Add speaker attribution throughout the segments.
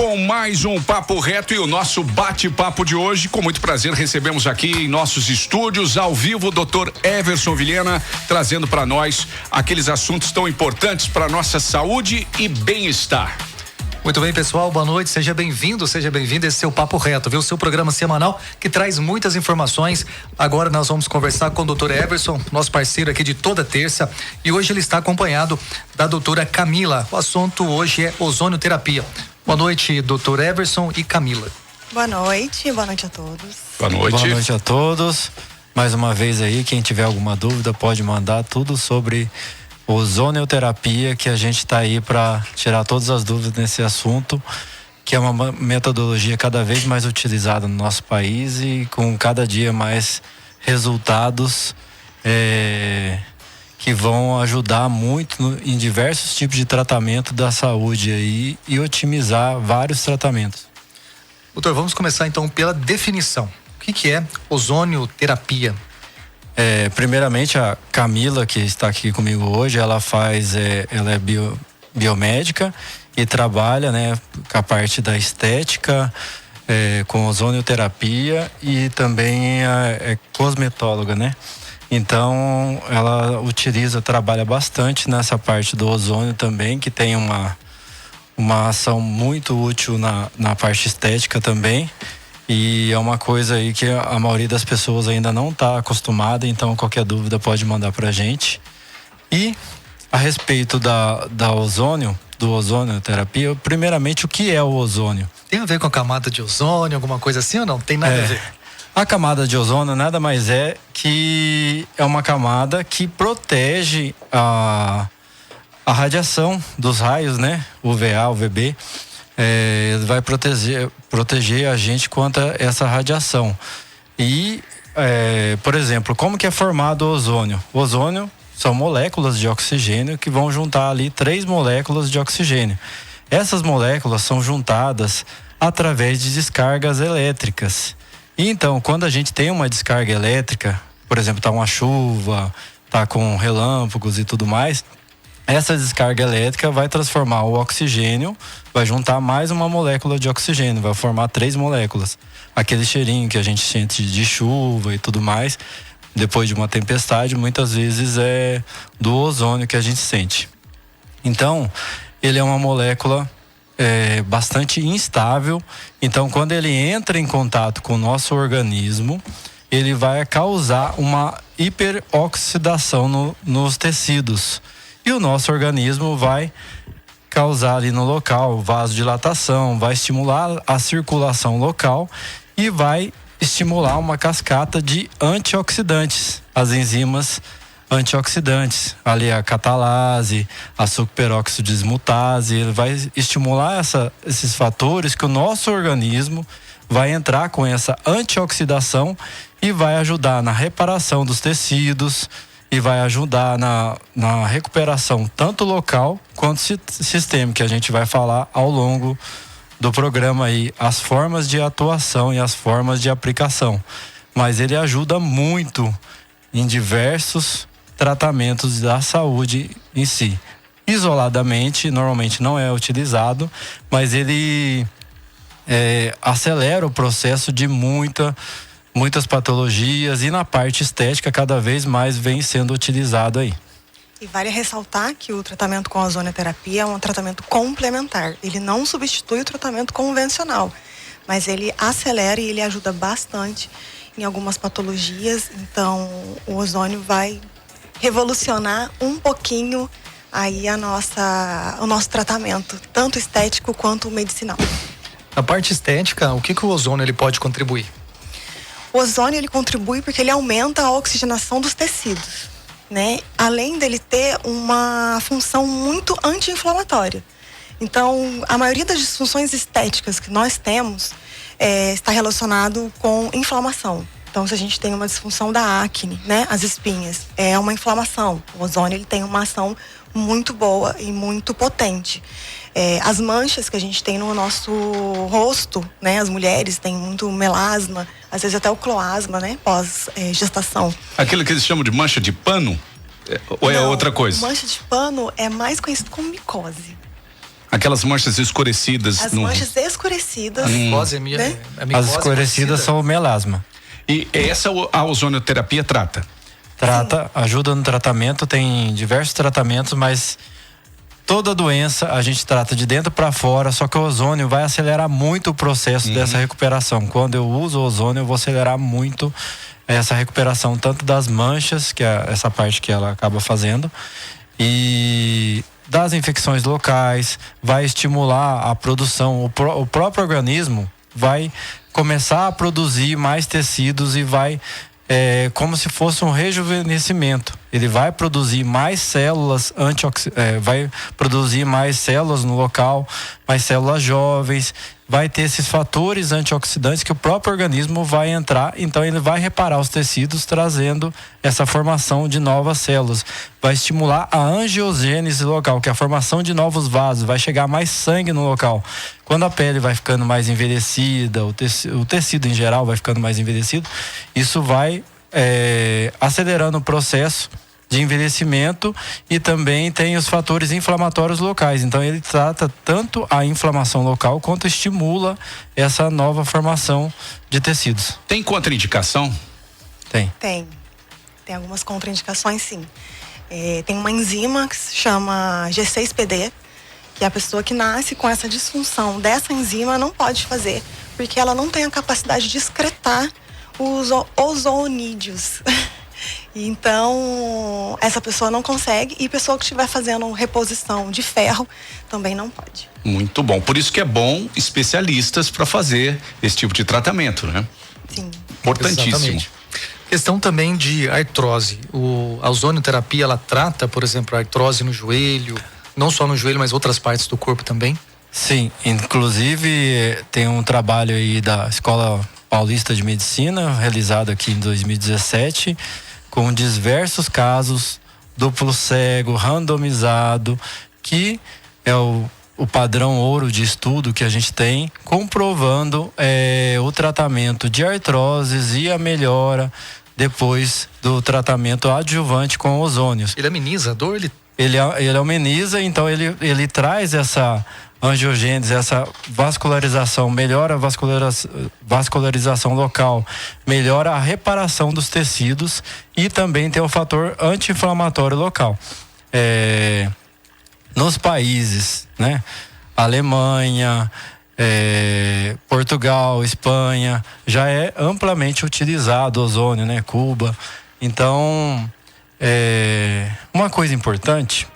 Speaker 1: Com mais um Papo Reto e o nosso bate-papo de hoje, com muito prazer recebemos aqui em nossos estúdios ao vivo o Dr. Everson Vilhena, trazendo para nós aqueles assuntos tão importantes para nossa saúde e bem-estar.
Speaker 2: Muito bem, pessoal, boa noite, seja bem-vindo, seja bem-vinda a esse seu Papo Reto, viu? Seu programa semanal que traz muitas informações. Agora nós vamos conversar com o Dr. Everson, nosso parceiro aqui de toda terça, e hoje ele está acompanhado da doutora Camila. O assunto hoje é ozonioterapia. Boa noite, Dr. Everson e Camila.
Speaker 3: Boa noite a todos.
Speaker 1: Boa noite.
Speaker 4: Boa noite a todos. Mais uma vez aí, quem tiver alguma dúvida pode mandar tudo sobre ozonioterapia, que a gente está aí para tirar todas as dúvidas nesse assunto, que é uma metodologia cada vez mais utilizada no nosso país e com cada dia mais resultados que vão ajudar muito em diversos tipos de tratamento da saúde aí e otimizar vários tratamentos.
Speaker 2: Doutor, vamos começar então pela definição. O que é ozonioterapia?
Speaker 4: Primeiramente, a Camila, que está aqui comigo hoje, ela é biomédica e trabalha, né, com a parte da estética, com ozonioterapia, e também é cosmetóloga, né? Então, ela trabalha bastante nessa parte do ozônio também, que tem uma ação muito útil na parte estética também. E é uma coisa aí que a maioria das pessoas ainda não está acostumada, então qualquer dúvida pode mandar pra gente. E a respeito do ozonioterapia, primeiramente, o que é o ozônio?
Speaker 2: Tem a ver com a camada de ozônio, alguma coisa assim ou não? Tem nada a ver?
Speaker 4: A camada de ozônio nada mais é que é uma camada que protege a radiação dos raios, né? UVA, UVB. Vai proteger a gente contra essa radiação. E, por exemplo, como que é formado o ozônio? O ozônio são moléculas de oxigênio que vão juntar ali 3 moléculas de oxigênio. Essas moléculas são juntadas através de descargas elétricas. E então, quando a gente tem uma descarga elétrica, por exemplo, tá uma chuva, tá com relâmpagos e tudo mais, essa descarga elétrica vai transformar o oxigênio, vai juntar mais uma molécula de oxigênio, vai formar 3 moléculas. Aquele cheirinho que a gente sente de chuva e tudo mais, depois de uma tempestade, muitas vezes é do ozônio que a gente sente. Então, ele é uma molécula bastante instável. Então, quando ele entra em contato com o nosso organismo, ele vai causar uma hiperoxidação nos tecidos. E o nosso organismo vai causar ali no local vasodilatação, vai estimular a circulação local e vai estimular uma cascata de antioxidantes, as enzimas antioxidantes, ali a catalase, a superóxido dismutase. Ele vai estimular esses fatores que o nosso organismo vai entrar com essa antioxidação e vai ajudar na reparação dos tecidos, e vai ajudar na recuperação tanto local quanto sistêmica, que a gente vai falar ao longo do programa aí, as formas de atuação e as formas de aplicação. Mas ele ajuda muito em diversos tratamentos da saúde em si. Isoladamente, normalmente não é utilizado, mas ele acelera o processo de muitas patologias, e na parte estética cada vez mais vem sendo utilizado aí.
Speaker 3: E vale ressaltar que o tratamento com ozonioterapia é um tratamento complementar. Ele não substitui o tratamento convencional, mas ele acelera e ele ajuda bastante em algumas patologias. Então, o ozônio vai revolucionar um pouquinho aí o nosso tratamento, tanto estético quanto medicinal.
Speaker 2: Na parte estética, o que o ozônio ele pode contribuir?
Speaker 3: O ozônio ele contribui porque ele aumenta a oxigenação dos tecidos, né? Além dele ter uma função muito anti-inflamatória. Então, a maioria das disfunções estéticas que nós temos está relacionado com inflamação. Então, se a gente tem uma disfunção da acne, né? As espinhas, é uma inflamação. O ozônio ele tem uma ação muito boa e muito potente. As manchas que a gente tem no nosso rosto, né? As mulheres têm muito melasma, às vezes até o cloasma, né? Pós-gestação.
Speaker 1: Aquilo que eles chamam de mancha de pano? Ou é outra coisa?
Speaker 3: Mancha de pano é mais conhecido como micose.
Speaker 1: Aquelas manchas escurecidas.
Speaker 3: As manchas escurecidas.
Speaker 2: A micose,
Speaker 3: né?
Speaker 4: As escurecidas são o melasma.
Speaker 1: E essa a ozonioterapia trata?
Speaker 4: Trata, ajuda no tratamento, tem diversos tratamentos, mas toda doença a gente trata de dentro para fora, só que o ozônio vai acelerar muito o processo dessa recuperação. Quando eu uso o ozônio, eu vou acelerar muito essa recuperação, tanto das manchas, que é essa parte que ela acaba fazendo, e das infecções locais, vai estimular a produção, o próprio organismo vai começar a produzir mais tecidos e vai como se fosse um rejuvenescimento. Ele vai produzir mais células vai produzir mais células no local, mais células jovens, vai ter esses fatores antioxidantes que o próprio organismo vai entrar, então ele vai reparar os tecidos, trazendo essa formação de novas células, vai estimular a angiogênese local, que é a formação de novos vasos, vai chegar mais sangue no local. Quando a pele vai ficando mais envelhecida, o tecido em geral vai ficando mais envelhecido, isso vai acelerando o processo de envelhecimento, e também tem os fatores inflamatórios locais. Então ele trata tanto a inflamação local quanto estimula essa nova formação de tecidos.
Speaker 1: Tem contraindicação?
Speaker 4: Tem.
Speaker 3: Tem algumas contraindicações, sim. Tem uma enzima que se chama G6PD, que a pessoa que nasce com essa disfunção dessa enzima não pode fazer, porque ela não tem a capacidade de excretar os ozonídeos. Então, essa pessoa não consegue, e pessoa que estiver fazendo reposição de ferro também não pode.
Speaker 1: Muito bom. Por isso que é bom especialistas para fazer esse tipo de tratamento, né?
Speaker 3: Sim.
Speaker 1: Importantíssimo.
Speaker 2: Exatamente. Questão também de artrose. A ozonioterapia, ela trata, por exemplo, a artrose no joelho, não só no joelho, mas outras partes do corpo também?
Speaker 4: Sim, inclusive tem um trabalho aí da Escola Paulista de Medicina, realizado aqui em 2017, com diversos casos, duplo cego, randomizado, que é o padrão ouro de estudo que a gente tem, comprovando o tratamento de artroses e a melhora depois do tratamento adjuvante com ozônios.
Speaker 2: Ele ameniza a dor?
Speaker 4: Ele ameniza, então ele traz essa angiogênese, essa vascularização, melhora a vascularização local, melhora a reparação dos tecidos, e também tem o fator anti-inflamatório local. Nos países, né? Alemanha, Portugal, Espanha, já é amplamente utilizado o ozônio, né? Cuba. Então, uma coisa importante,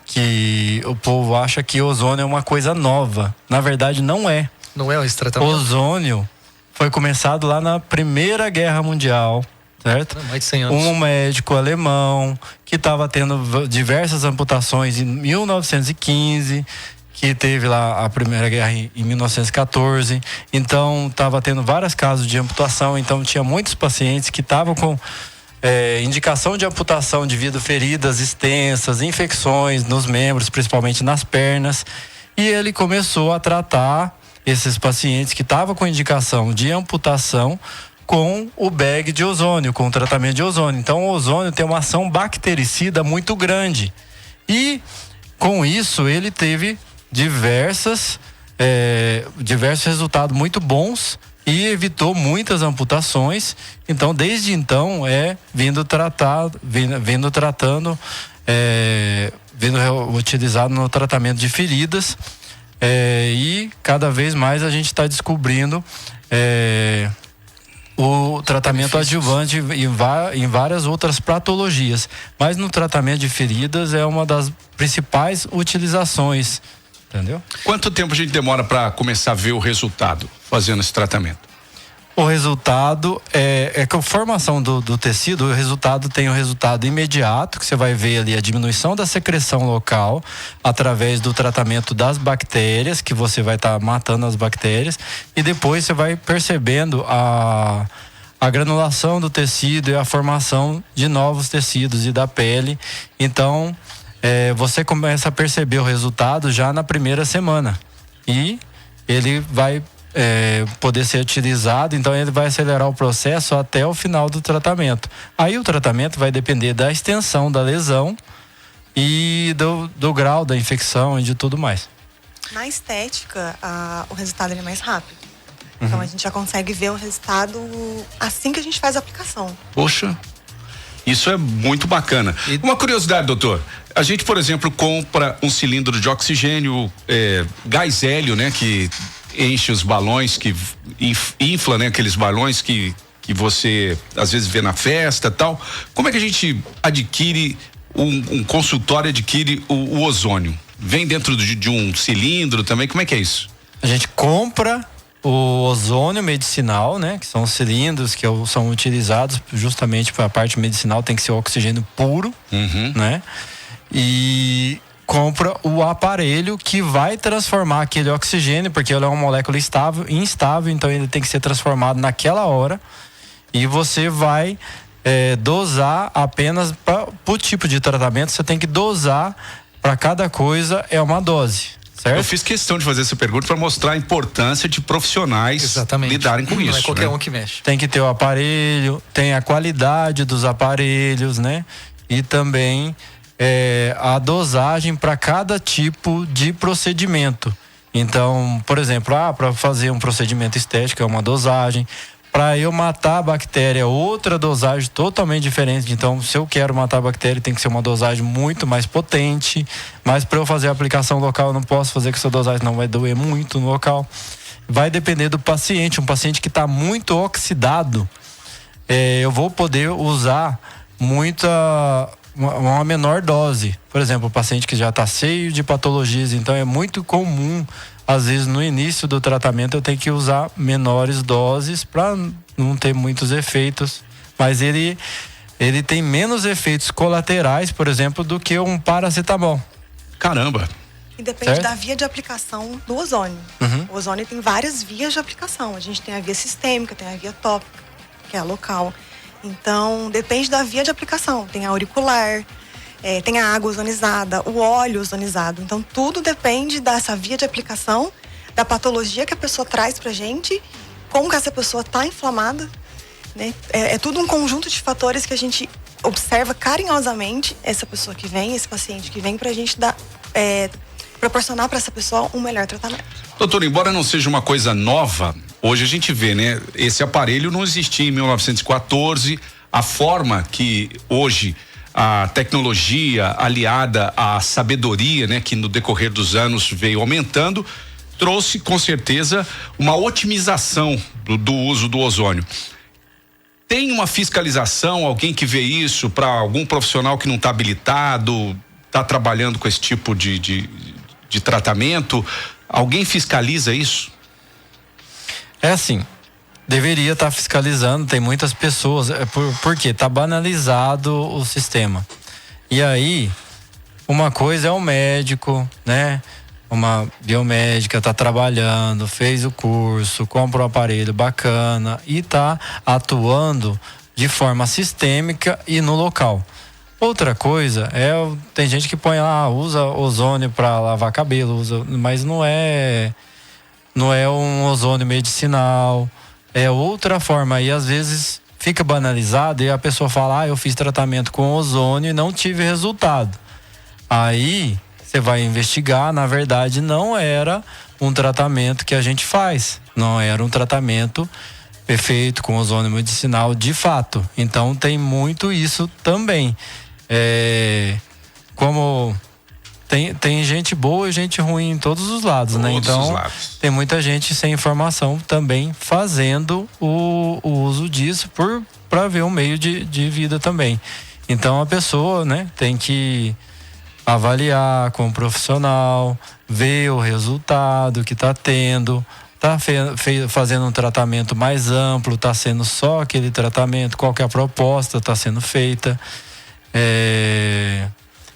Speaker 4: que o povo acha que ozônio é uma coisa nova. Na verdade, não é.
Speaker 2: Não é esse tratamento?
Speaker 4: Ozônio foi começado lá na Primeira Guerra Mundial, certo?
Speaker 2: Mais de 100 anos.
Speaker 4: Um médico alemão que estava tendo diversas amputações em 1915, que teve lá a Primeira Guerra em 1914. Então, estava tendo vários casos de amputação. Então, tinha muitos pacientes que estavam com indicação de amputação devido a feridas extensas, infecções nos membros, principalmente nas pernas, e ele começou a tratar esses pacientes que estavam com indicação de amputação com o bag de ozônio, com o tratamento de ozônio. Então o ozônio tem uma ação bactericida muito grande, e com isso ele teve diversos resultados muito bons e evitou muitas amputações. Então, desde então, vindo utilizado no tratamento de feridas, e cada vez mais a gente está descobrindo o tratamento adjuvante em várias outras patologias, mas no tratamento de feridas é uma das principais utilizações. Entendeu?
Speaker 1: Quanto tempo a gente demora para começar a ver o resultado fazendo esse tratamento?
Speaker 4: O resultado que a formação do tecido, o resultado tem o resultado imediato, que você vai ver ali a diminuição da secreção local através do tratamento das bactérias, que você vai estar matando as bactérias, e depois você vai percebendo a granulação do tecido e a formação de novos tecidos e da pele. Então, você começa a perceber o resultado já na primeira semana, e ele vai poder ser utilizado. Então ele vai acelerar o processo até o final do tratamento. Aí o tratamento vai depender da extensão da lesão e do grau da infecção e de tudo mais.
Speaker 3: Na estética, o resultado ele é mais rápido. Então a gente já consegue ver o resultado assim que a gente faz a aplicação.
Speaker 1: Poxa, isso é muito bacana. E uma curiosidade, doutor. A gente, por exemplo, compra um cilindro de oxigênio, gás hélio, né? Que enche os balões, que infla, né? Aqueles balões que você às vezes vê na festa e tal. Como é que a gente adquire, um consultório adquire o ozônio? Vem dentro de um cilindro também? Como é que é isso?
Speaker 4: A gente compra o ozônio medicinal, né? Que são os cilindros que são utilizados justamente para a parte medicinal, tem que ser oxigênio puro, né? E compra o aparelho que vai transformar aquele oxigênio, porque ele é uma molécula instável, então ele tem que ser transformado naquela hora. E você vai dosar apenas para o tipo de tratamento, você tem que dosar para cada coisa, é uma dose. Certo?
Speaker 1: Eu fiz questão de fazer essa pergunta para mostrar a importância de profissionais lidarem com isso.
Speaker 2: Não é qualquer
Speaker 1: né?
Speaker 2: um que mexe.
Speaker 4: Tem que ter o aparelho, tem a qualidade dos aparelhos, né? E também a dosagem para cada tipo de procedimento. Então, por exemplo, para fazer um procedimento estético é uma dosagem. Para eu matar a bactéria, outra dosagem totalmente diferente. Então, se eu quero matar a bactéria, tem que ser uma dosagem muito mais potente. Mas para eu fazer a aplicação local, eu não posso fazer com essa dosagem, não vai doer muito no local. Vai depender do paciente. Um paciente que está muito oxidado, eu vou poder usar uma menor dose. Por exemplo, o paciente que já está cheio de patologias, então é muito comum, às vezes no início do tratamento eu tenho que usar menores doses para não ter muitos efeitos, mas ele tem menos efeitos colaterais, por exemplo, do que um paracetamol.
Speaker 1: Caramba!
Speaker 3: E depende da via de aplicação do ozônio. O ozônio tem várias vias de aplicação. A gente tem a via sistêmica, tem a via tópica, que é a local. Então, depende da via de aplicação. Tem a auricular, tem a água ozonizada, o óleo ozonizado. Então, tudo depende dessa via de aplicação, da patologia que a pessoa traz pra gente, como que essa pessoa está inflamada, né? É tudo um conjunto de fatores que a gente observa carinhosamente essa pessoa que vem, esse paciente que vem, pra gente proporcionar para essa pessoa um melhor tratamento.
Speaker 1: Doutor, embora não seja uma coisa nova, hoje a gente vê, né? Esse aparelho não existia em 1914. A forma que hoje a tecnologia aliada à sabedoria, né? Que no decorrer dos anos veio aumentando, trouxe com certeza uma otimização do uso do ozônio. Tem uma fiscalização, alguém que vê isso, para algum profissional que não está habilitado, está trabalhando com esse tipo de tratamento? Alguém fiscaliza isso?
Speaker 4: É assim, deveria estar fiscalizando, tem muitas pessoas, porque está banalizado o sistema. E aí, uma coisa é o médico, né? Uma biomédica está trabalhando, fez o curso, compra um aparelho bacana e está atuando de forma sistêmica e no local. Outra coisa tem gente que põe lá, usa ozônio para lavar cabelo, mas não é um ozônio medicinal, é outra forma. E às vezes fica banalizado e a pessoa fala, eu fiz tratamento com ozônio e não tive resultado. Aí você vai investigar, na verdade não era um tratamento que a gente faz, não era um tratamento feito com ozônio medicinal de fato. Então tem muito isso também. Como tem gente boa e gente ruim em todos os lados, né? Então tem muita gente sem informação também fazendo o uso disso para ver um meio de vida também. Então a pessoa, né, tem que avaliar com o profissional, ver o resultado que está tendo, está fazendo um tratamento mais amplo, está sendo só aquele tratamento, qual que é a proposta está sendo feita.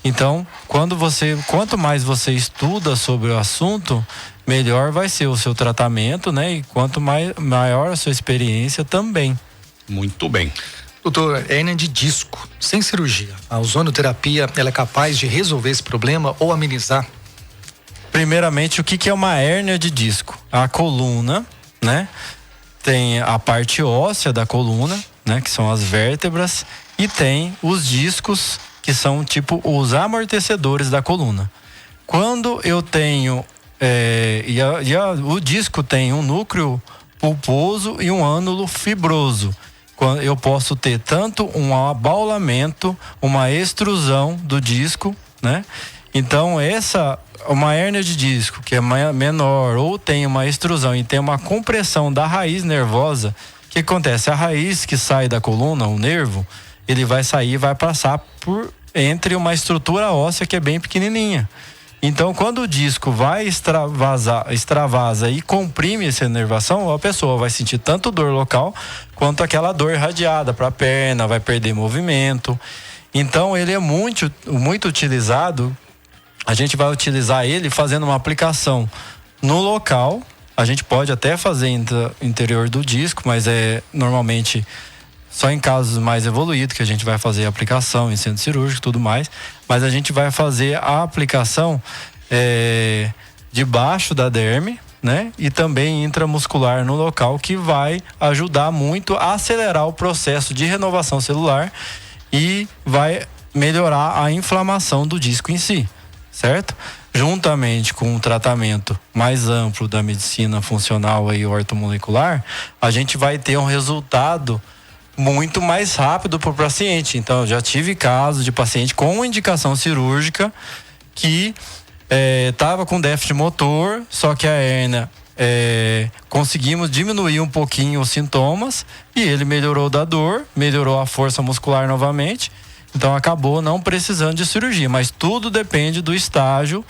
Speaker 4: Então, quanto mais você estuda sobre o assunto, melhor vai ser o seu tratamento, né? E quanto maior a sua experiência também.
Speaker 1: Muito bem.
Speaker 2: Doutor, hérnia de disco, sem cirurgia, a ozonoterapia, ela é capaz de resolver esse problema ou amenizar?
Speaker 4: Primeiramente, o que é uma hérnia de disco? A coluna, né? Tem a parte óssea da coluna, né? Que são as vértebras, e tem os discos, que são tipo os amortecedores da coluna. Quando eu tenho o disco tem um núcleo pulposo e um ânulo fibroso. Eu posso ter tanto um abaulamento, uma extrusão do disco, né? Então uma hérnia de disco que é menor ou tem uma extrusão e tem uma compressão da raiz nervosa, o que acontece? A raiz que sai da coluna, o nervo, ele vai sair e vai passar entre uma estrutura óssea que é bem pequenininha. Então, quando o disco vai extravasa e comprime essa inervação, a pessoa vai sentir tanto dor local quanto aquela dor irradiada para a perna, vai perder movimento. Então, ele é muito, muito utilizado. A gente vai utilizar ele fazendo uma aplicação no local. A gente pode até fazer interior do disco, mas normalmente só em casos mais evoluídos que a gente vai fazer a aplicação em centro cirúrgico e tudo mais. Mas a gente vai fazer a aplicação debaixo da derme, né? E também intramuscular no local, que vai ajudar muito a acelerar o processo de renovação celular e vai melhorar a inflamação do disco em si, certo? Juntamente com um tratamento mais amplo da medicina funcional e ortomolecular, a gente vai ter um resultado muito mais rápido para o paciente. Então, eu já tive casos de paciente com indicação cirúrgica que estava com déficit motor, só que a hérnia conseguimos diminuir um pouquinho os sintomas e ele melhorou da dor, melhorou a força muscular novamente. Então, acabou não precisando de cirurgia, mas tudo depende do estágio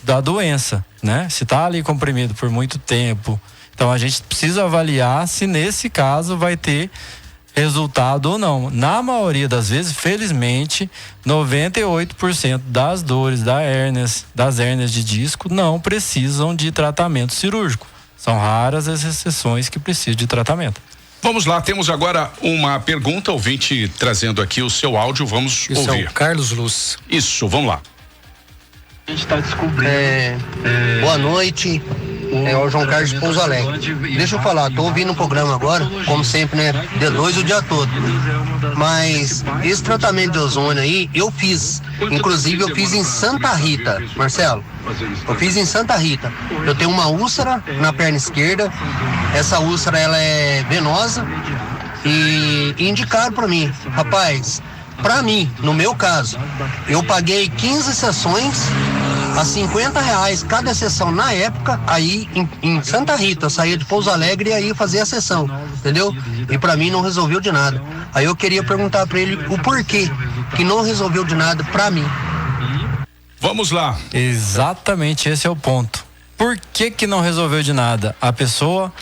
Speaker 4: da doença, né? Se está ali comprimido por muito tempo, então a gente precisa avaliar se nesse caso vai ter resultado ou não. Na maioria das vezes, felizmente, 98% das dores das hérnias de disco não precisam de tratamento cirúrgico. São raras as exceções que precisam de tratamento.
Speaker 1: Vamos lá, temos agora uma pergunta, ouvinte trazendo aqui o seu áudio, vamos
Speaker 2: Isso
Speaker 1: ouvir.
Speaker 2: É o Carlos Luz.
Speaker 1: Isso, vamos lá.
Speaker 5: A gente está descobrindo. Boa noite. É o João Carlos de Pouso Alegre. Deixa eu falar, tô ouvindo o programa agora, como sempre, né? D2 o dia todo. Mas esse tratamento de ozônio aí, eu fiz. Inclusive, eu fiz em Santa Rita, Marcelo. Eu fiz em Santa Rita. Eu tenho uma úlcera na perna esquerda. Essa úlcera, ela é venosa. E indicaram pra mim, rapaz, pra mim, no meu caso, eu paguei 15 sessões a R$50 cada sessão na época, aí em Santa Rita. Eu saía de Pouso Alegre e aí fazia a sessão, entendeu? E pra mim não resolveu de nada. Aí eu queria perguntar pra ele o porquê que não resolveu de nada pra mim.
Speaker 1: Vamos lá.
Speaker 4: Exatamente, esse é o ponto. Por que não resolveu de nada? A pessoa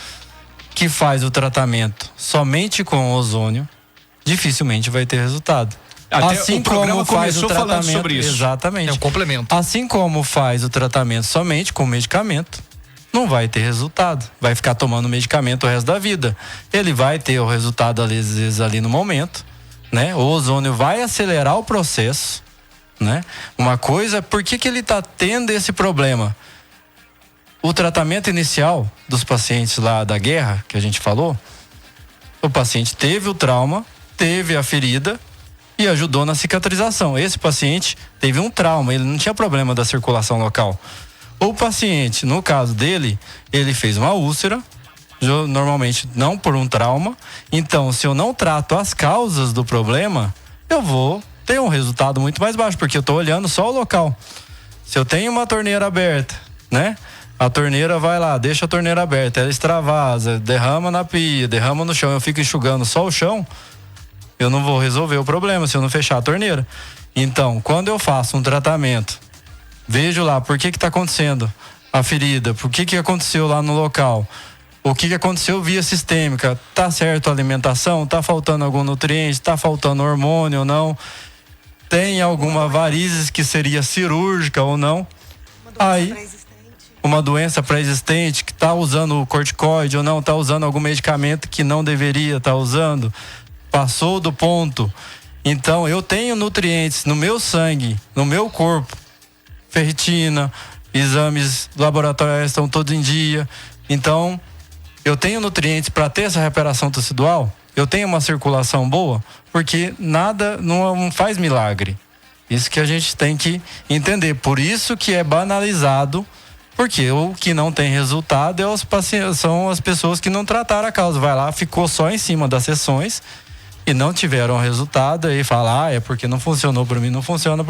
Speaker 4: que faz o tratamento somente com ozônio dificilmente vai ter resultado.
Speaker 1: Até
Speaker 4: assim
Speaker 1: o programa
Speaker 4: como faz
Speaker 1: começou
Speaker 4: o tratamento,
Speaker 1: falando sobre isso.
Speaker 4: Exatamente.
Speaker 2: É um complemento.
Speaker 4: Assim como faz o tratamento somente com medicamento, não vai ter resultado. Vai ficar tomando medicamento o resto da vida. Ele vai ter o resultado às vezes ali no momento, né? O ozônio vai acelerar o processo, né? Uma coisa, por que ele está tendo esse problema? O tratamento inicial dos pacientes lá da guerra, que a gente falou, o paciente teve o trauma, teve a ferida e ajudou na cicatrização. Esse paciente teve um trauma, ele não tinha problema da circulação local. O paciente, no caso dele, ele fez uma úlcera, normalmente não por um trauma. Então, se eu não trato as causas do problema, eu vou ter um resultado muito mais baixo, porque eu estou olhando só o local. Se eu tenho uma torneira aberta, né? A torneira vai lá, deixa a torneira aberta, ela extravasa, derrama na pia, derrama no chão, eu fico enxugando só o chão, eu não vou resolver o problema se eu não fechar a torneira. Então, quando eu faço um tratamento, vejo lá por que está acontecendo a ferida, por que aconteceu lá no local, o que aconteceu via sistêmica, tá certo a alimentação, tá faltando algum nutriente, tá faltando hormônio ou não, tem alguma varizes que seria cirúrgica ou não, aí uma doença pré-existente que está usando o corticoide ou não, está usando algum medicamento que não deveria estar usando, passou do ponto. Então eu tenho nutrientes no meu sangue, no meu corpo, ferritina, exames laboratoriais estão todos em dia. Então eu tenho nutrientes para ter essa reparação tecidual, eu tenho uma circulação boa, porque nada não faz milagre. Isso que a gente tem que entender. Por isso que é banalizado Porque o que não tem resultado são as pessoas que não trataram a causa. Vai lá, ficou só em cima das sessões e não tiveram resultado, e fala, é porque não funcionou para mim, não funciona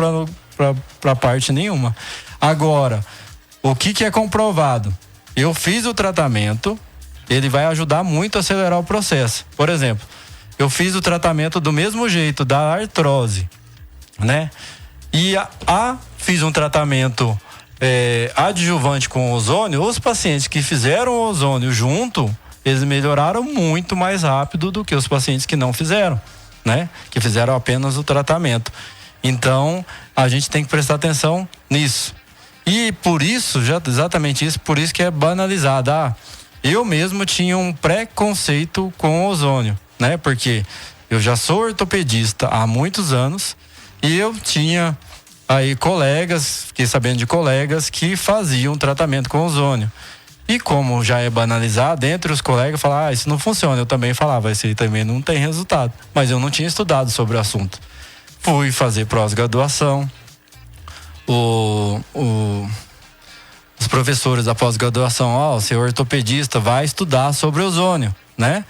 Speaker 4: para parte nenhuma. Agora, o que é comprovado? Eu fiz o tratamento, ele vai ajudar muito a acelerar o processo. Por exemplo, eu fiz o tratamento do mesmo jeito da artrose, né? E fiz um tratamento adjuvante com ozônio. Os pacientes que fizeram o ozônio junto, eles melhoraram muito mais rápido do que os pacientes que não fizeram, né? Que fizeram apenas o tratamento. Então, a gente tem que prestar atenção nisso. E por isso, exatamente isso, por isso que é banalizado. Eu mesmo tinha um preconceito com o ozônio, né? Porque eu já sou ortopedista há muitos anos e eu tinha aí fiquei sabendo de colegas que faziam tratamento com ozônio. E como já é banalizado, entre os colegas falavam, isso não funciona. Eu também falava, isso aí também não tem resultado. Mas eu não tinha estudado sobre o assunto. Fui fazer pós-graduação. Os professores da pós-graduação, você é ortopedista, vai estudar sobre ozônio, né?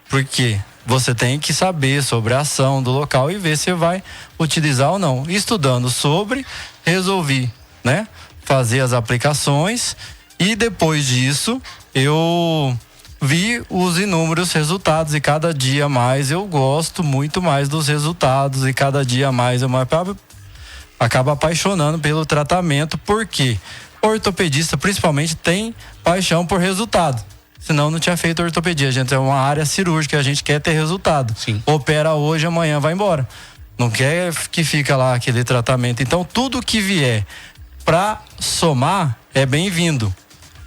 Speaker 4: Porque você tem que saber sobre a ação do local e ver se vai utilizar ou não. Estudando sobre, resolvi, né? Fazer as aplicações e depois disso eu vi os inúmeros resultados e cada dia mais eu gosto muito mais dos resultados e cada dia mais eu acabo apaixonando pelo tratamento, porque o ortopedista principalmente tem paixão por resultado. Senão não tinha feito ortopedia. A gente é uma área cirúrgica, a gente quer ter resultado.
Speaker 1: Sim.
Speaker 4: Opera hoje, amanhã vai embora. Não quer que fica lá aquele tratamento. Então tudo que vier para somar é bem-vindo.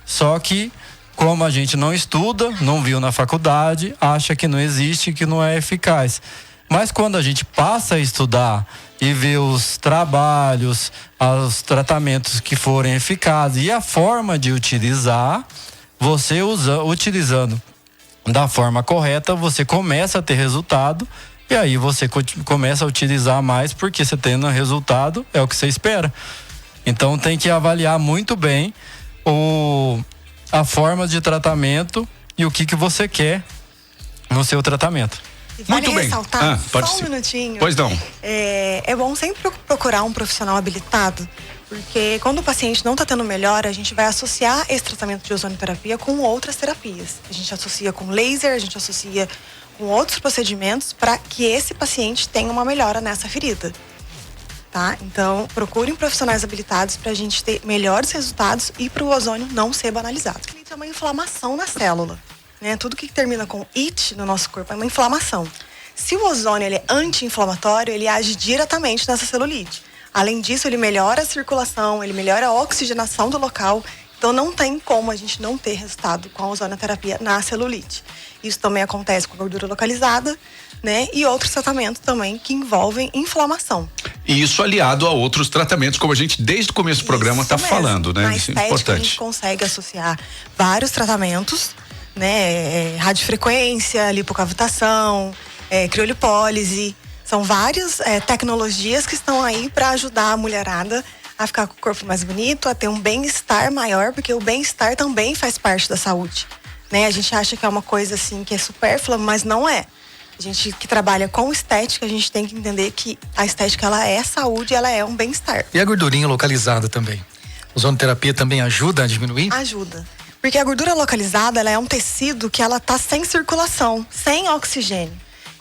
Speaker 4: Só que como a gente não estuda, não viu na faculdade, acha que não existe, que não é eficaz. Mas quando a gente passa a estudar e ver os trabalhos, os tratamentos que forem eficazes e a forma de utilizar, você utilizando da forma correta, você começa a ter resultado e aí você começa a utilizar mais, porque você tendo resultado é o que você espera. Então tem que avaliar muito bem a forma de tratamento e o que você quer no seu tratamento.
Speaker 3: Vale
Speaker 1: muito bem.
Speaker 3: Ressaltar,
Speaker 1: Pode
Speaker 3: só
Speaker 1: ser.
Speaker 3: um minutinho.
Speaker 1: Pois não.
Speaker 3: É bom sempre procurar um profissional habilitado, porque quando o paciente não está tendo melhora, a gente vai associar esse tratamento de ozonioterapia com outras terapias. A gente associa com laser, a gente associa com outros procedimentos para que esse paciente tenha uma melhora nessa ferida. Tá? Então, procurem profissionais habilitados para a gente ter melhores resultados e para o ozônio não ser banalizado. Ele tem uma inflamação na célula, né? Tudo que termina com it no nosso corpo é uma inflamação. Se o ozônio ele é anti-inflamatório, ele age diretamente nessa celulite. Além disso, ele melhora a circulação, ele melhora a oxigenação do local. Então, não tem como a gente não ter resultado com a ozonioterapia na celulite. Isso também acontece com a gordura localizada, né? E outros tratamentos também que envolvem inflamação.
Speaker 1: E isso aliado a outros tratamentos, como a gente desde o começo do programa está falando, né?
Speaker 3: Na
Speaker 1: Isso é
Speaker 3: estética,
Speaker 1: importante.
Speaker 3: a gente consegue associar vários tratamentos, né? Radiofrequência, lipocavitação, criolipólise. São várias tecnologias que estão aí para ajudar a mulherada a ficar com o corpo mais bonito, a ter um bem-estar maior, porque o bem-estar também faz parte da saúde, né? A gente acha que é uma coisa assim que é supérflua, mas não é. A gente que trabalha com estética, a gente tem que entender que a estética ela é saúde, ela é um bem-estar.
Speaker 2: E a gordurinha localizada também? A ozonoterapia também ajuda a diminuir?
Speaker 3: Ajuda. Porque a gordura localizada, ela é um tecido que ela tá sem circulação, sem oxigênio.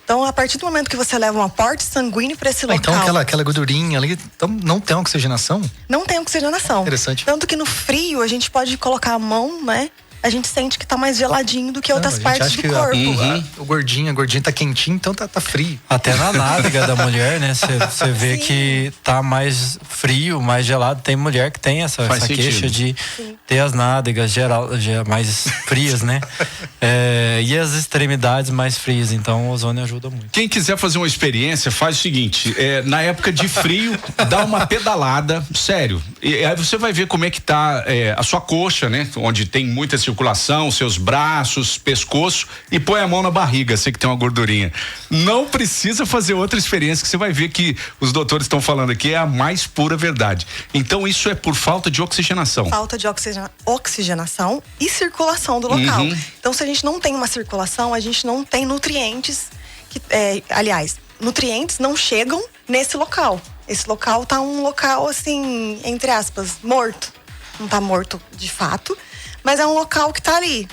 Speaker 3: Então, a partir do momento que você leva um aporte sanguíneo para esse local...
Speaker 2: Então, aquela gordurinha ali não tem oxigenação?
Speaker 3: Não tem oxigenação.
Speaker 2: Interessante.
Speaker 3: Tanto que no frio, a gente pode colocar a mão, né? A gente sente que tá mais geladinho do que outras partes do corpo.
Speaker 2: O gordinho tá quentinho, então tá frio.
Speaker 4: Até na nádega da mulher, né? Você vê
Speaker 3: Sim.
Speaker 4: que tá mais frio, mais gelado. Tem mulher que tem essa queixa de ter as nádegas mais frias, né? E as extremidades mais frias. Então o ozônio ajuda muito.
Speaker 1: Quem quiser fazer uma experiência, faz o seguinte: na época de frio, dá uma pedalada, sério. E aí você vai ver como é que tá a sua coxa, né? Onde tem muita circulação, seus braços, pescoço e põe a mão na barriga, sei que tem uma gordurinha. Não precisa fazer outra experiência que você vai ver que os doutores estão falando aqui é a mais pura verdade. Então isso é por falta de oxigenação.
Speaker 3: Falta de oxigenação e circulação do local. Então se a gente não tem uma circulação, a gente não tem nutrientes nutrientes não chegam nesse local. Esse local tá um local, assim, entre aspas, morto. Não tá morto de fato, mas é um local que tá ali.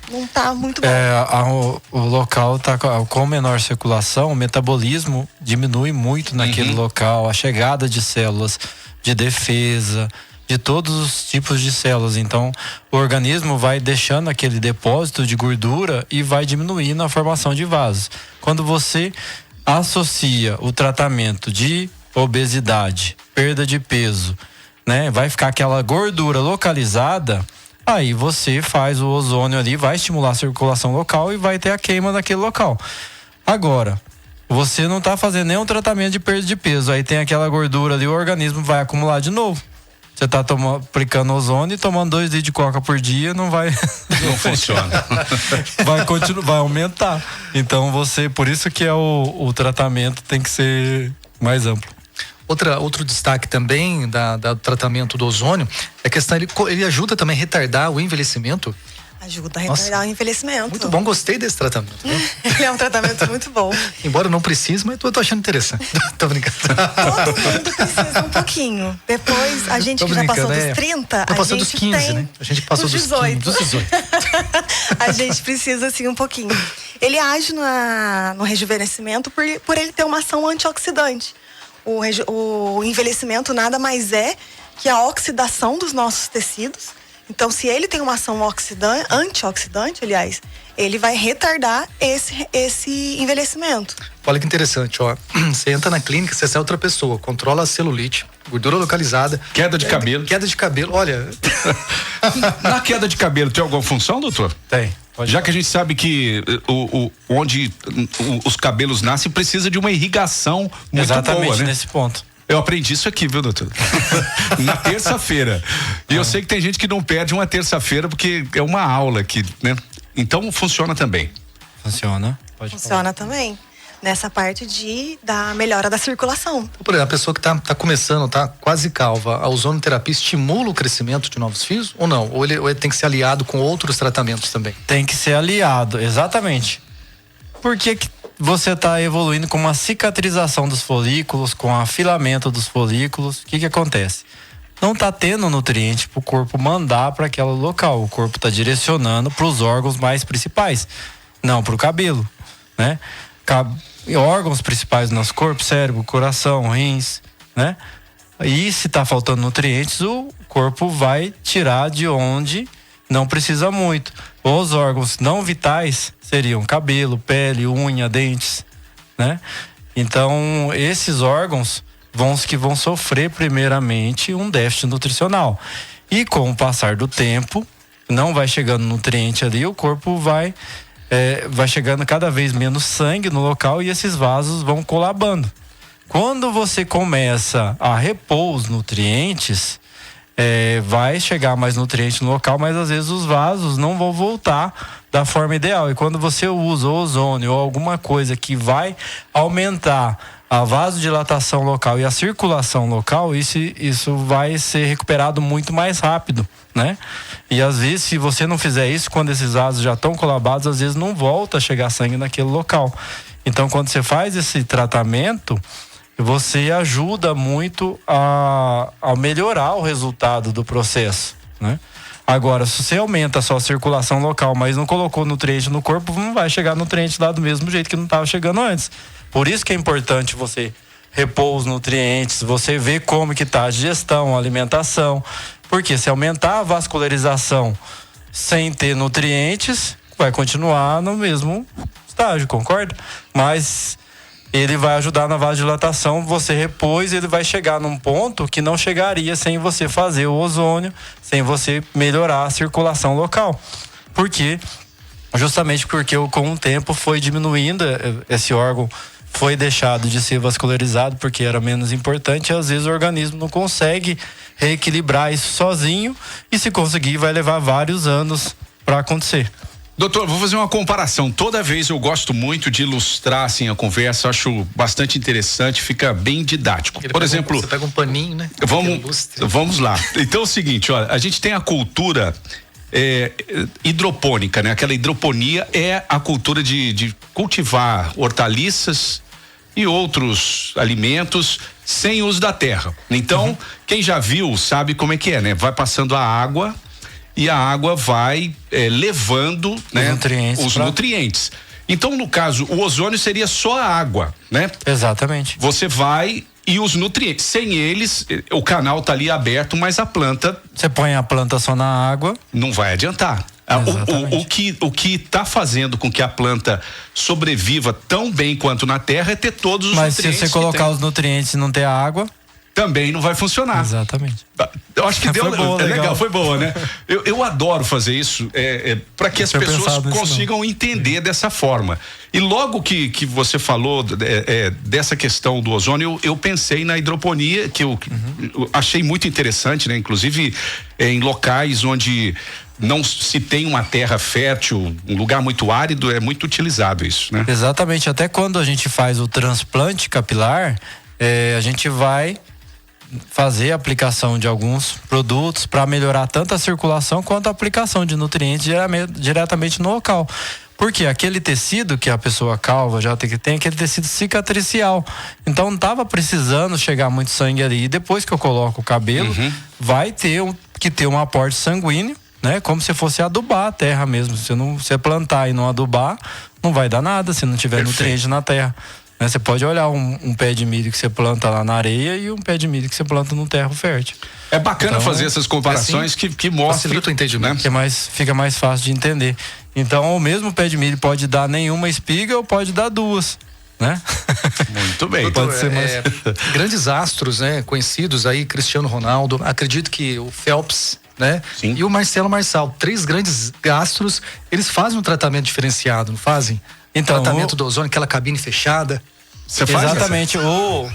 Speaker 3: Não tá muito bom.
Speaker 4: O local tá com menor circulação, o metabolismo diminui muito naquele local, a chegada de células de defesa, de todos os tipos de células. Então, o organismo vai deixando aquele depósito de gordura e vai diminuindo a formação de vasos. Quando você associa o tratamento de obesidade, perda de peso, né, vai ficar aquela gordura localizada, aí você faz o ozônio ali, vai estimular a circulação local e vai ter a queima naquele local. Agora, você não está fazendo nenhum tratamento de perda de peso, aí tem aquela gordura ali, o organismo vai acumular de novo. Você está aplicando ozônio e tomando 2 litros de coca por dia, não vai...
Speaker 1: Não funciona.
Speaker 4: vai aumentar. Então por isso que o tratamento tem que ser mais amplo.
Speaker 2: Outro destaque também do tratamento do ozônio é a questão, ele ajuda também a retardar o envelhecimento.
Speaker 3: Ajuda a retardar o envelhecimento.
Speaker 2: Muito bom, gostei desse tratamento.
Speaker 3: Ele é um tratamento muito bom.
Speaker 2: Embora eu não precise, mas eu tô achando interessante. Tô brincando.
Speaker 3: Todo mundo precisa um pouquinho. Depois, a gente que já passou dos 30,
Speaker 2: a gente dos 15,
Speaker 3: tem
Speaker 2: né? A gente passou dos 18. Dos 18.
Speaker 3: A gente precisa, assim, um pouquinho. Ele age no rejuvenescimento por ele ter uma ação antioxidante. O envelhecimento nada mais é que a oxidação dos nossos tecidos. Então, se ele tem uma ação antioxidante, aliás, ele vai retardar esse envelhecimento.
Speaker 2: Olha que interessante, ó. Você entra na clínica, você sai outra pessoa, controla a celulite, gordura localizada.
Speaker 1: Queda de cabelo.
Speaker 2: Queda de cabelo, olha.
Speaker 1: Na queda de cabelo tem alguma função, doutor?
Speaker 4: Tem.
Speaker 1: Já que a gente sabe que onde os cabelos nascem precisa de uma irrigação muito boa, né?
Speaker 4: Nesse ponto.
Speaker 1: Eu aprendi isso aqui, viu, doutor? Na terça-feira. E eu sei que tem gente que não perde uma terça-feira porque é uma aula aqui, né? Então funciona também.
Speaker 4: Funciona.
Speaker 3: Funciona também. Nessa parte da melhora da circulação.
Speaker 2: Por exemplo, a pessoa que tá começando, tá quase calva, a ozonoterapia estimula o crescimento de novos fios ou não? Ou ele tem que ser aliado com outros tratamentos também?
Speaker 4: Tem que ser aliado, exatamente. Por que você está evoluindo com uma cicatrização dos folículos, com afilamento dos folículos? O que acontece? Não está tendo nutriente para o corpo mandar para aquele local. O corpo está direcionando para os órgãos mais principais, não para o cabelo, né? Órgãos principais do nosso corpo, cérebro, coração, rins, né? E se está faltando nutrientes, o corpo vai tirar de onde não precisa muito. Os órgãos não vitais seriam cabelo, pele, unha, dentes, né? Então, esses órgãos vão sofrer primeiramente um déficit nutricional. E com o passar do tempo, não vai chegando nutriente ali, o corpo vai chegando cada vez menos sangue no local e esses vasos vão colabando. Quando você começa a repor os nutrientes, vai chegar mais nutriente no local, mas às vezes os vasos não vão voltar da forma ideal. E quando você usa o ozônio ou alguma coisa que vai aumentar a vasodilatação local e a circulação local, isso vai ser recuperado muito mais rápido, né? E às vezes, se você não fizer isso, quando esses vasos já estão colabados, às vezes não volta a chegar sangue naquele local. Então, quando você faz esse tratamento, você ajuda muito a melhorar o resultado do processo, né? Agora, se você aumenta a sua circulação local, mas não colocou nutriente no corpo, não vai chegar nutriente lá do mesmo jeito que não estava chegando antes. Por isso que é importante você repor os nutrientes, você ver como que está a digestão, a alimentação. Porque se aumentar a vascularização sem ter nutrientes, vai continuar no mesmo estágio, concorda? Mas ele vai ajudar na vasodilatação, você repôs, ele vai chegar num ponto que não chegaria sem você fazer o ozônio, sem você melhorar a circulação local. Por quê? Justamente porque com o tempo foi diminuindo, esse órgão foi deixado de ser vascularizado porque era menos importante e às vezes o organismo não consegue reequilibrar isso sozinho e, se conseguir, vai levar vários anos para acontecer.
Speaker 1: Doutor, vou fazer uma comparação. Toda vez eu gosto muito de ilustrar assim a conversa, acho bastante interessante, fica bem didático. Por exemplo,
Speaker 2: você pega um paninho, né?
Speaker 1: Vamos lá. Então é o seguinte, olha, a gente tem a cultura hidropônica, né? Aquela hidroponia é a cultura de cultivar hortaliças e outros alimentos sem uso da terra. Então, quem já viu sabe como é que é, né? Vai passando a água e a água vai levando, né, os nutrientes. Então, no caso, o ozônio seria só a água, né?
Speaker 4: Exatamente.
Speaker 1: Você vai e os nutrientes. Sem eles, o canal tá ali aberto, mas a planta...
Speaker 4: Você põe a planta só na água...
Speaker 1: Não vai adiantar. O que tá fazendo com que a planta sobreviva tão bem quanto na terra é ter todos os nutrientes.
Speaker 4: Mas se você colocar os nutrientes e não ter a água...
Speaker 1: Também não vai funcionar.
Speaker 4: Exatamente.
Speaker 1: Eu acho que deu.
Speaker 4: Foi boa,
Speaker 1: legal, foi boa, né? Eu adoro fazer isso para que as pessoas consigam entender dessa forma. E logo que você falou dessa questão do ozônio, eu pensei na hidroponia, que eu achei muito interessante, né? Inclusive em locais onde não se tem uma terra fértil, um lugar muito árido, é muito utilizado isso, né?
Speaker 4: Exatamente. Até quando a gente faz o transplante capilar, a gente vai fazer a aplicação de alguns produtos para melhorar tanto a circulação quanto a aplicação de nutrientes diretamente no local. Porque aquele tecido que a pessoa calva já tem aquele tecido cicatricial. Então não estava precisando chegar muito sangue ali. E depois que eu coloco o cabelo, vai ter que ter um aporte sanguíneo, né? Como se fosse adubar a terra mesmo. Se você plantar e não adubar, não vai dar nada se não tiver nutriente na terra. Você pode olhar um pé de milho que você planta lá na areia e um pé de milho que você planta no terra fértil.
Speaker 1: É bacana fazer essas comparações que mostram,
Speaker 2: facilita o entendimento,
Speaker 4: né? Fica mais fácil de entender. Então, o mesmo pé de milho pode dar nenhuma espiga ou pode dar duas, né?
Speaker 1: Muito bem.
Speaker 2: Doutor, pode ser mais... grandes astros, né? Conhecidos aí, Cristiano Ronaldo, acredito que o Phelps, né?
Speaker 1: Sim.
Speaker 2: E o Marcelo Marçal, 3 grandes astros, eles fazem um tratamento diferenciado, não fazem? Então, tratamento do ozônio, aquela cabine fechada.
Speaker 4: Você faz? Exatamente. O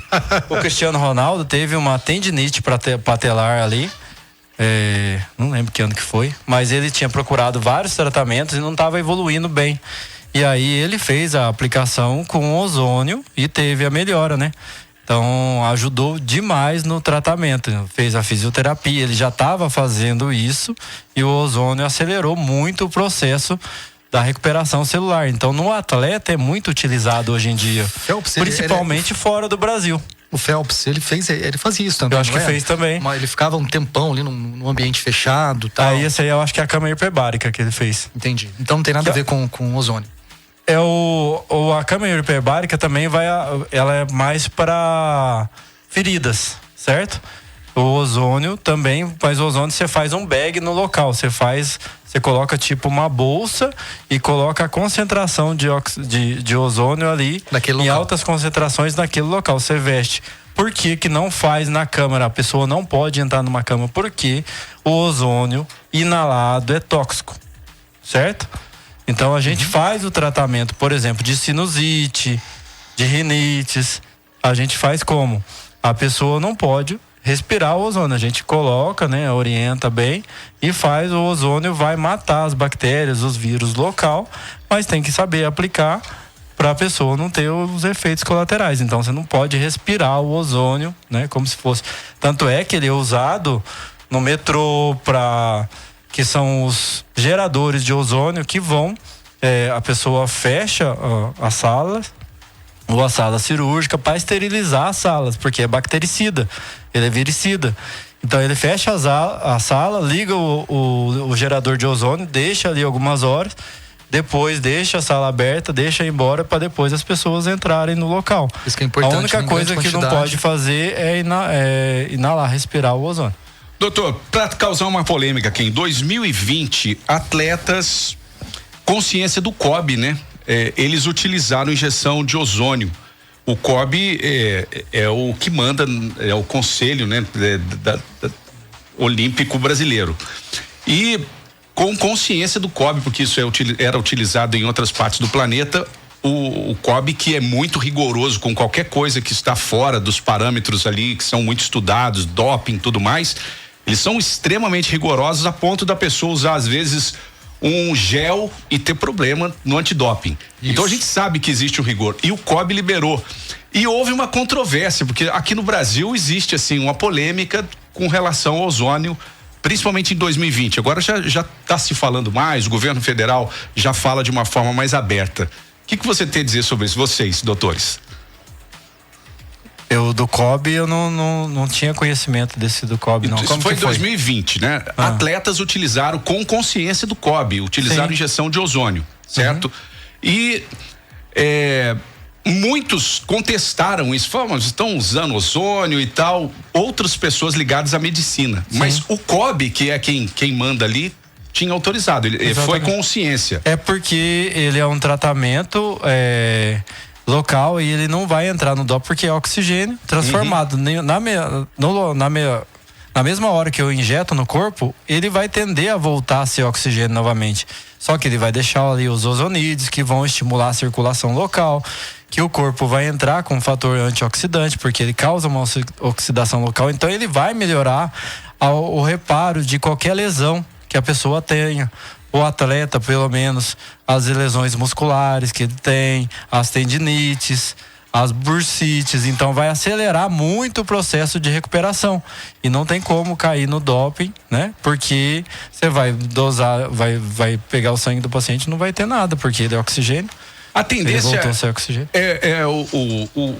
Speaker 4: Cristiano Ronaldo teve uma tendinite patelar ali. Não lembro que ano que foi, mas ele tinha procurado vários tratamentos e não estava evoluindo bem. E aí ele fez a aplicação com ozônio e teve a melhora, né? Então ajudou demais no tratamento. Fez a fisioterapia, ele já estava fazendo isso e o ozônio acelerou muito o processo da recuperação celular. Então, no atleta é muito utilizado hoje em dia, Phelps, principalmente fora do Brasil.
Speaker 2: O Phelps, ele fazia isso também.
Speaker 4: Eu acho que fez também.
Speaker 2: Mas ele ficava um tempão ali num ambiente fechado, tal.
Speaker 4: Esse aí eu acho que é a câmara hiperbárica que ele fez.
Speaker 2: Entendi. Então não tem nada a ver com ozônio.
Speaker 4: A câmara hiperbárica também ela é mais para feridas, certo? O ozônio também, mas o ozônio você faz um bag no local, você coloca tipo uma bolsa e coloca a concentração de ozônio ali em altas concentrações naquele local, você veste. Por que não faz na câmara? A pessoa não pode entrar numa câmara porque o ozônio inalado é tóxico, certo? Então a gente faz o tratamento, por exemplo, de sinusite, de rinites, a gente faz como? A pessoa não pode respirar o ozônio, a gente coloca, né, orienta bem e faz, o ozônio vai matar as bactérias, os vírus local, mas tem que saber aplicar para a pessoa não ter os efeitos colaterais. Então você não pode respirar o ozônio, né, como se fosse. Tanto é que ele é usado no metrô que são os geradores de ozônio que vão, a pessoa fecha a sala ou a sala cirúrgica para esterilizar as salas, porque é bactericida, ele é viricida. Então ele fecha a sala, liga o gerador de ozônio, deixa ali algumas horas, depois deixa a sala aberta, deixa ir embora para depois as pessoas entrarem no local.
Speaker 2: Isso que é importante.
Speaker 4: A única coisa que não pode fazer é inalar, respirar o ozônio.
Speaker 1: Doutor, para causar uma polêmica aqui, em 2020, atletas, consciência do COB, né? Eles utilizaram injeção de ozônio. O COB é o que manda, é o conselho, né, olímpico brasileiro. E com consciência do COB, porque isso era utilizado em outras partes do planeta, o COB, que é muito rigoroso com qualquer coisa que está fora dos parâmetros ali, que são muito estudados, doping e tudo mais, eles são extremamente rigorosos a ponto da pessoa usar, às vezes, um gel e ter problema no antidoping. Isso. Então a gente sabe que existe o rigor. E o COB liberou. E houve uma controvérsia, porque aqui no Brasil existe, assim, uma polêmica com relação ao ozônio, principalmente em 2020. Agora já está se falando mais, o governo federal já fala de uma forma mais aberta. O que você tem a dizer sobre isso, vocês, doutores?
Speaker 4: Do COB eu não tinha conhecimento desse do COB, não.
Speaker 1: Isso foi em 2020, né? Atletas utilizaram com consciência do COB, utilizaram injeção de ozônio, certo? E muitos contestaram isso, falaram, mas estão usando ozônio e tal, outras pessoas ligadas à medicina. Sim. Mas o COB, que é quem manda ali, tinha autorizado, ele foi com ciência.
Speaker 4: É porque ele é um tratamento local e ele não vai entrar no doping porque é oxigênio transformado. Na mesma hora que eu injeto no corpo, ele vai tender a voltar a ser oxigênio novamente. Só que ele vai deixar ali os ozonídeos que vão estimular a circulação local, que o corpo vai entrar com um fator antioxidante, porque ele causa uma oxidação local. Então ele vai melhorar o reparo de qualquer lesão que a pessoa tenha. O atleta, pelo menos, as lesões musculares que ele tem, as tendinites, as bursites, então vai acelerar muito o processo de recuperação e não tem como cair no doping, né? Porque você vai dosar, vai pegar o sangue do paciente e não vai ter nada, porque ele é oxigênio.
Speaker 1: A tendência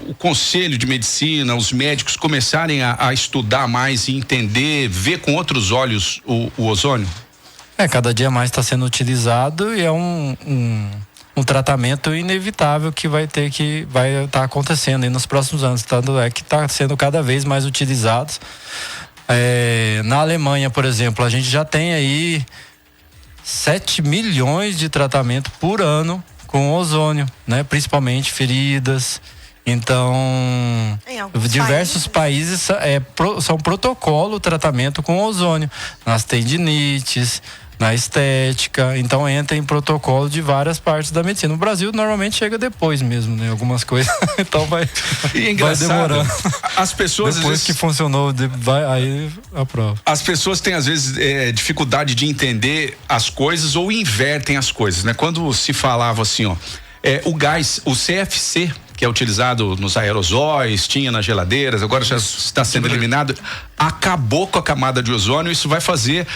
Speaker 1: o conselho de medicina, os médicos começarem a estudar mais e entender, ver com outros olhos o ozônio?
Speaker 4: Cada dia mais está sendo utilizado e é um tratamento inevitável que vai estar acontecendo aí nos próximos anos, tanto é que está sendo cada vez mais utilizado. Na Alemanha, por exemplo, a gente já tem aí 7 milhões de tratamento por ano com ozônio, né? Principalmente feridas. Então, diversos países são protocolo tratamento com ozônio, nas tendinites, na estética, então entra em protocolo de várias partes da medicina. No Brasil normalmente chega depois mesmo, né? Algumas coisas, então vai demorando.
Speaker 1: As pessoas
Speaker 4: depois que funcionou, aí aprova.
Speaker 1: As pessoas têm às vezes dificuldade de entender as coisas ou invertem as coisas, né? Quando se falava assim, o gás, o CFC, que é utilizado nos aerosóis, tinha nas geladeiras, agora já está sendo eliminado, acabou com a camada de ozônio. Isso vai fazer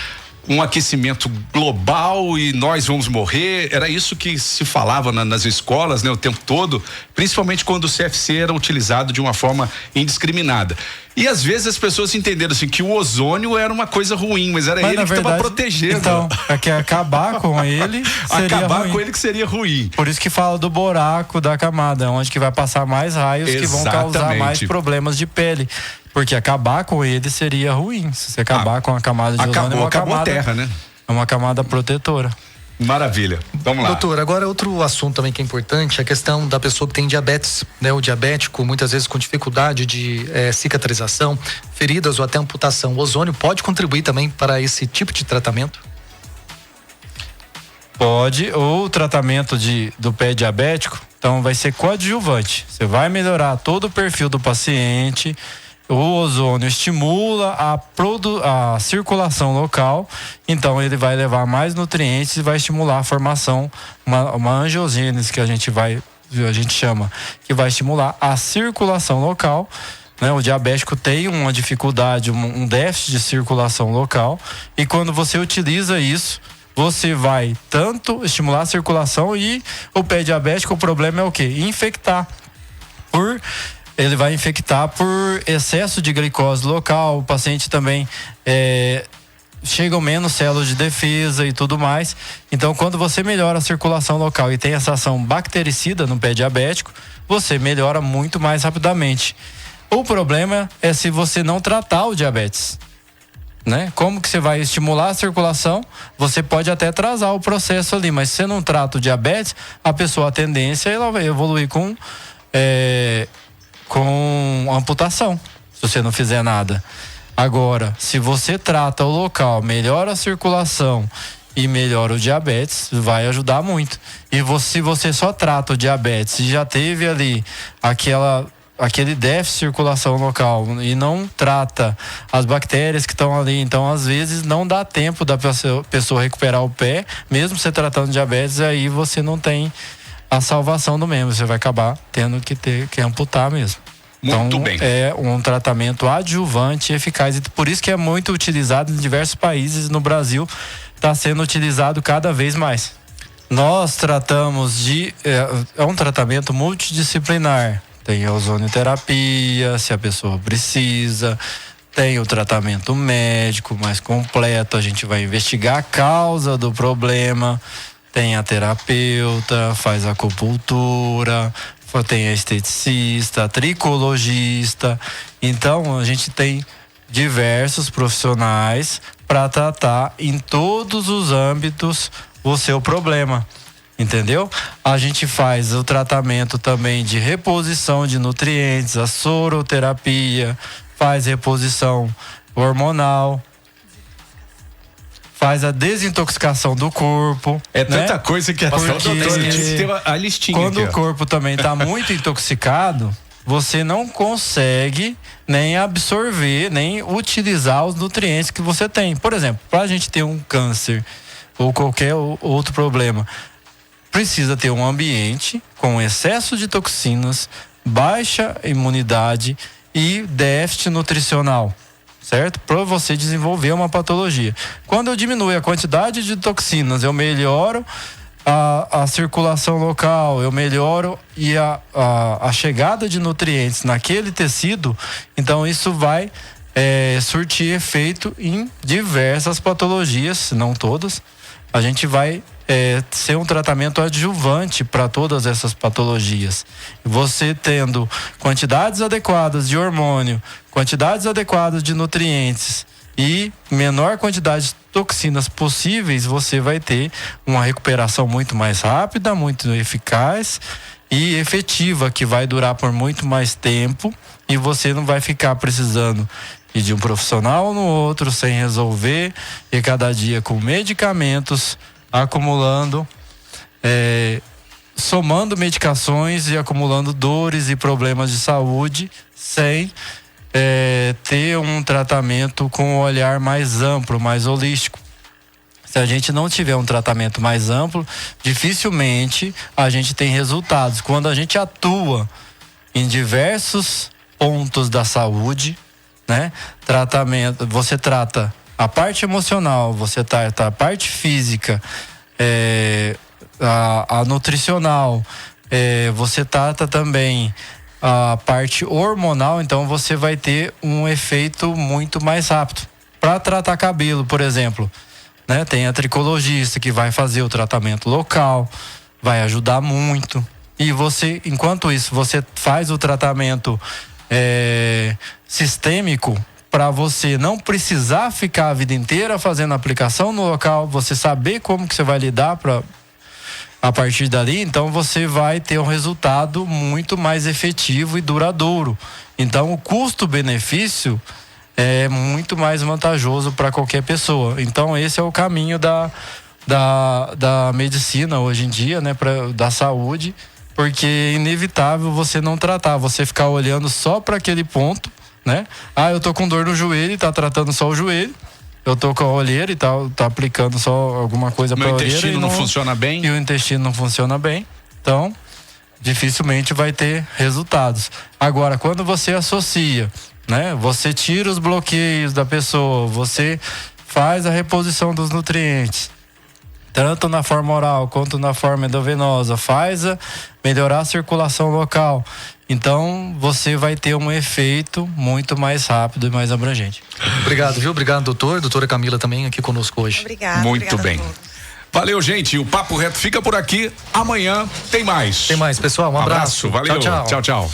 Speaker 1: um aquecimento global e nós vamos morrer. Era isso que se falava nas escolas, né, o tempo todo, principalmente quando o CFC era utilizado de uma forma indiscriminada. E às vezes as pessoas entenderam assim que o ozônio era uma coisa ruim, mas era ele que estava protegendo.
Speaker 4: Então, que acabar com ele seria
Speaker 1: acabar
Speaker 4: ruim.
Speaker 1: com ele que seria ruim.
Speaker 4: Por isso que fala do buraco da camada, onde que vai passar mais raios que vão causar mais problemas de pele. Porque acabar com ele seria ruim. Se você acabar com a camada de ozônio,
Speaker 1: acabou a terra, né?
Speaker 4: É uma camada protetora.
Speaker 1: Maravilha. Vamos lá.
Speaker 2: Doutor, agora outro assunto também que é importante, a questão da pessoa que tem diabetes, né? O diabético, muitas vezes com dificuldade de cicatrização, feridas ou até amputação. O ozônio pode contribuir também para esse tipo de tratamento?
Speaker 4: Pode, ou o tratamento do pé diabético, então vai ser coadjuvante. Você vai melhorar todo o perfil do paciente. O ozônio estimula a circulação local, então ele vai levar mais nutrientes e vai estimular a formação, uma angiogênese que a gente chama, que vai estimular a circulação local, né? O diabético tem uma dificuldade, um déficit de circulação local, e quando você utiliza isso, você vai tanto estimular a circulação e o pé diabético, o problema é o quê? Infectar ele vai infectar por excesso de glicose local. O paciente também chegam menos células de defesa e tudo mais. Então, quando você melhora a circulação local e tem essa ação bactericida no pé diabético, você melhora muito mais rapidamente. O problema é se você não tratar o diabetes, né? Como que você vai estimular a circulação? Você pode até atrasar o processo ali, mas se você não trata o diabetes, a pessoa, a tendência, ela vai evoluir com amputação, se você não fizer nada. Agora, se você trata o local, melhora a circulação e melhora o diabetes, vai ajudar muito. E se você só trata o diabetes e já teve ali aquele déficit de circulação local e não trata as bactérias que estão ali, então às vezes não dá tempo da pessoa recuperar o pé, mesmo você tratando diabetes, aí você não tem a salvação do membro, você vai acabar tendo que amputar mesmo.
Speaker 1: Muito
Speaker 4: então,
Speaker 1: bem.
Speaker 4: É um tratamento adjuvante e eficaz, e por isso que é muito utilizado em diversos países. No Brasil está sendo utilizado cada vez mais. Nós tratamos é um tratamento multidisciplinar. Tem a ozonioterapia, se a pessoa precisa. Tem o tratamento médico mais completo, a gente vai investigar a causa do problema. Tem a terapeuta, faz acupuntura, tem a esteticista, tricologista. Então, a gente tem diversos profissionais para tratar em todos os âmbitos o seu problema. Entendeu? A gente faz o tratamento também de reposição de nutrientes, a soroterapia, faz reposição hormonal, faz a desintoxicação do corpo.
Speaker 1: É tanta coisa que
Speaker 4: a listinha. Quando aqui, o corpo também está muito intoxicado, você não consegue nem absorver, nem utilizar os nutrientes que você tem. Por exemplo, para a gente ter um câncer ou qualquer outro problema, precisa ter um ambiente com excesso de toxinas, baixa imunidade e déficit nutricional, certo? Para você desenvolver uma patologia. Quando eu diminuo a quantidade de toxinas, eu melhoro a circulação local, eu melhoro a chegada de nutrientes naquele tecido, então isso vai surtir efeito em diversas patologias, se não todas. A gente vai ser um tratamento adjuvante para todas essas patologias. Você tendo quantidades adequadas de hormônio, quantidades adequadas de nutrientes e menor quantidade de toxinas possíveis, você vai ter uma recuperação muito mais rápida, muito eficaz e efetiva, que vai durar por muito mais tempo, e você não vai ficar precisando ir de um profissional no outro sem resolver, e cada dia com medicamentos, acumulando, somando medicações e acumulando dores e problemas de saúde, sem ter um tratamento com um olhar mais amplo, mais holístico. Se a gente não tiver um tratamento mais amplo, dificilmente a gente tem resultados. Quando a gente atua em diversos pontos da saúde, né? Tratamento, você trata a parte emocional, você trata a parte física, a nutricional, você trata também a parte hormonal, então você vai ter um efeito muito mais rápido. Para tratar cabelo, por exemplo, né? Tem a tricologista que vai fazer o tratamento local, vai ajudar muito. E você, enquanto isso, você faz o tratamento sistêmico, para você não precisar ficar a vida inteira fazendo aplicação no local, você saber como que você vai lidar a partir dali, então você vai ter um resultado muito mais efetivo e duradouro. Então o custo-benefício é muito mais vantajoso para qualquer pessoa. Então esse é o caminho da medicina hoje em dia, né, da saúde, porque é inevitável você não tratar, você ficar olhando só para aquele ponto, né? Eu tô com dor no joelho e tá tratando só o joelho. Eu tô com a olheira e tá aplicando só alguma coisa para a olheira.
Speaker 1: O intestino não funciona bem.
Speaker 4: E o intestino não funciona bem. Então, dificilmente vai ter resultados. Agora, quando você associa, né? Você tira os bloqueios da pessoa, você faz a reposição dos nutrientes, tanto na forma oral quanto na forma endovenosa, melhorar a circulação local. Então, você vai ter um efeito muito mais rápido e mais abrangente.
Speaker 2: Obrigado, viu? Obrigado, doutor. Doutora Camila também aqui conosco hoje.
Speaker 3: Obrigada.
Speaker 1: Muito bem. Valeu, gente. O Papo Reto fica por aqui. Amanhã tem mais.
Speaker 2: Tem mais, pessoal. Um abraço.
Speaker 1: Valeu.
Speaker 2: Tchau, tchau.
Speaker 1: Tchau, tchau.